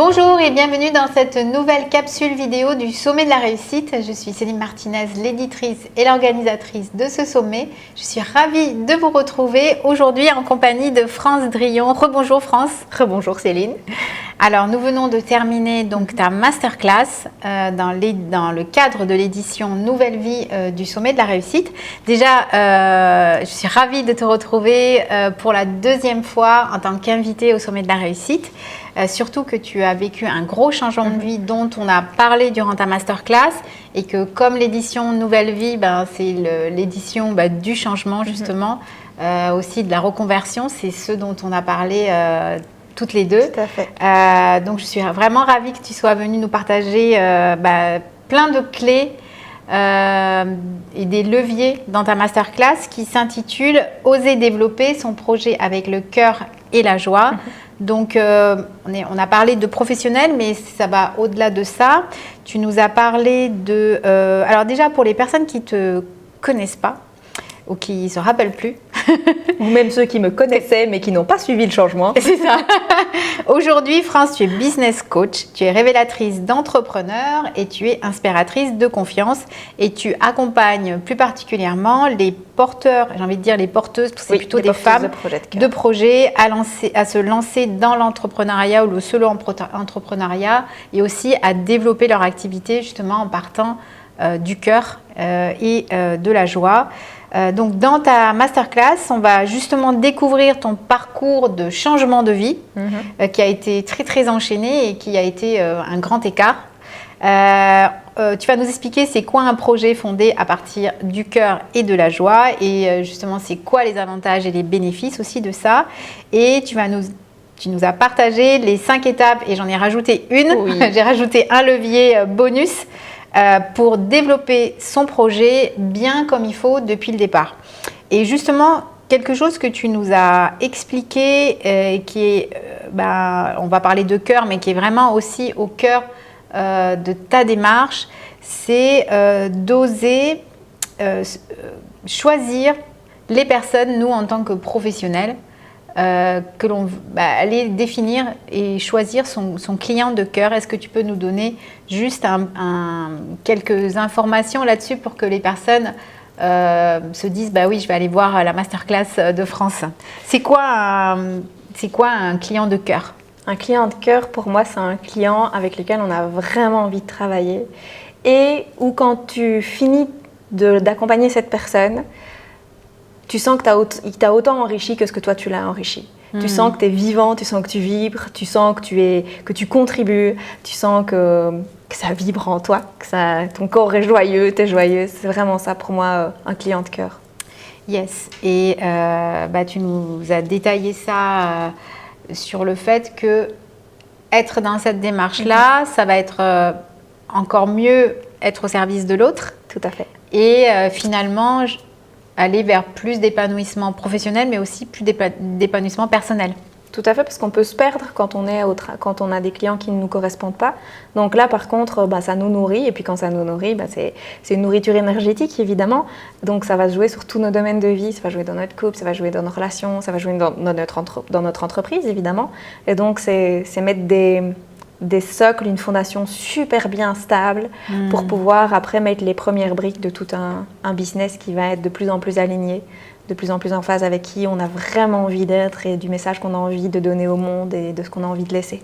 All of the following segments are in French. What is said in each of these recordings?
Bonjour et bienvenue dans cette nouvelle capsule vidéo du Sommet de la Réussite. Je suis Céline Martinez, l'éditrice et l'organisatrice de ce sommet. Je suis ravie de vous retrouver aujourd'hui en compagnie de France Drillon. Rebonjour France. Rebonjour Céline. Alors nous venons de terminer donc ta masterclass dans le cadre de l'édition Nouvelle Vie du Sommet de la Réussite. Déjà, je suis ravie de te retrouver pour la deuxième fois en tant qu'invitée au Sommet de la Réussite. Surtout que tu as vécu un gros changement de vie dont on a parlé durant ta masterclass et que comme l'édition Nouvelle Vie, c'est l'édition du changement justement, aussi de la reconversion, c'est ce dont on a parlé toutes les deux. Tout à fait. Donc je suis vraiment ravie que tu sois venue nous partager plein de clés et des leviers dans ta masterclass qui s'intitule « Oser développer son projet avec le cœur et la joie ». Donc, on a parlé de professionnels, mais ça va au-delà de ça. Tu nous as parlé de… alors déjà, pour les personnes qui ne te connaissent pas ou qui ne se rappellent plus… Ou même ceux qui me connaissaient, mais qui n'ont pas suivi le changement. C'est ça. Aujourd'hui, France, tu es business coach, tu es révélatrice d'entrepreneurs et tu es inspiratrice de confiance. Et tu accompagnes plus particulièrement les porteurs, j'ai envie de dire les porteuses, parce que c'est plutôt des femmes de projets à se lancer dans l'entrepreneuriat ou le solo-entrepreneuriat et aussi à développer leur activité justement en partant du cœur et de la joie. Donc dans ta masterclass, on va justement découvrir ton parcours de changement de vie qui a été très très enchaîné et qui a été un grand écart. Tu vas nous expliquer c'est quoi un projet fondé à partir du cœur et de la joie et justement c'est quoi les avantages et les bénéfices aussi de ça. Et tu nous as partagé les 5 étapes et j'en ai rajouté une. Oui. J'ai rajouté un levier bonus. Pour développer son projet bien comme il faut depuis le départ. Et justement, quelque chose que tu nous as expliqué, qui est, on va parler de cœur, mais qui est vraiment aussi au cœur de ta démarche, c'est d'oser choisir les personnes, nous en tant que professionnels, que l'on aller définir et choisir son client de cœur. Est-ce que tu peux nous donner juste quelques informations là-dessus pour que les personnes se disent oui, je vais aller voir la masterclass de France. C'est quoi un client de cœur? Un client de cœur, pour moi, c'est un client avec lequel on a vraiment envie de travailler et où quand tu finis d'accompagner cette personne, tu sens qu'il t'a autant enrichi que ce que toi tu l'as enrichi. Tu sens que tu es vivant, tu sens que tu vibres, tu sens que tu contribues, tu sens que ça vibre en toi, que ton corps est joyeux, tu es joyeuse. C'est vraiment ça pour moi, un client de cœur. Yes. Et tu nous as détaillé ça sur le fait que être dans cette démarche-là, ça va être encore mieux être au service de l'autre. Tout à fait. Et finalement… aller vers plus d'épanouissement professionnel, mais aussi plus d'épanouissement personnel. Tout à fait, parce qu'on peut se perdre quand on a des clients qui ne nous correspondent pas. Donc là, par contre, ça nous nourrit. Et puis quand ça nous nourrit, c'est une nourriture énergétique, évidemment. Donc ça va se jouer sur tous nos domaines de vie. Ça va jouer dans notre couple, ça va jouer dans nos relations, ça va jouer dans notre entreprise, évidemment. Et donc, c'est mettre des socles, une fondation super bien stable pour pouvoir après mettre les premières briques de tout un business qui va être de plus en plus aligné, de plus en plus en phase avec qui on a vraiment envie d'être et du message qu'on a envie de donner au monde et de ce qu'on a envie de laisser.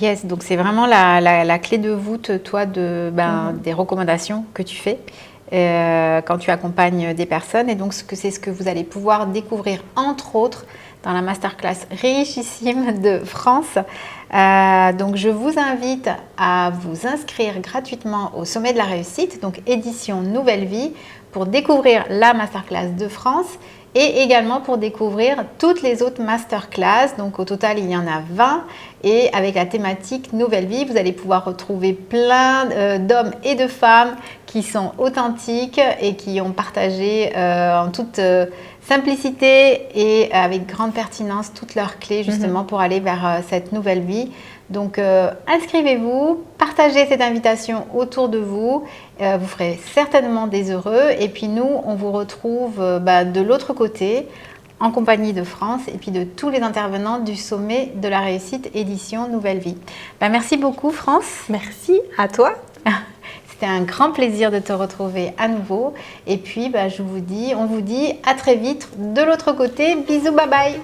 Yes, donc c'est vraiment la clé de voûte, toi, des recommandations que tu fais quand tu accompagnes des personnes. Et donc c'est ce que vous allez pouvoir découvrir, entre autres, dans la masterclass richissime de France. Donc je vous invite à vous inscrire gratuitement au Sommet de la Réussite, donc édition Nouvelle Vie, pour découvrir la masterclass de France et également pour découvrir toutes les autres masterclass. Donc au total, il y en a 20 et avec la thématique Nouvelle Vie, vous allez pouvoir retrouver plein d'hommes et de femmes qui sont authentiques et qui ont partagé en toute simplicité et avec grande pertinence toutes leurs clés justement pour aller vers cette nouvelle vie. Donc inscrivez-vous, partagez cette invitation autour de vous, vous ferez certainement des heureux et puis nous on vous retrouve de l'autre côté en compagnie de France et puis de tous les intervenants du sommet de la réussite édition Nouvelle Vie. Merci beaucoup France. Merci à toi. C'était un grand plaisir de te retrouver à nouveau. Et puis on vous dit à très vite de l'autre côté. Bisous, bye bye.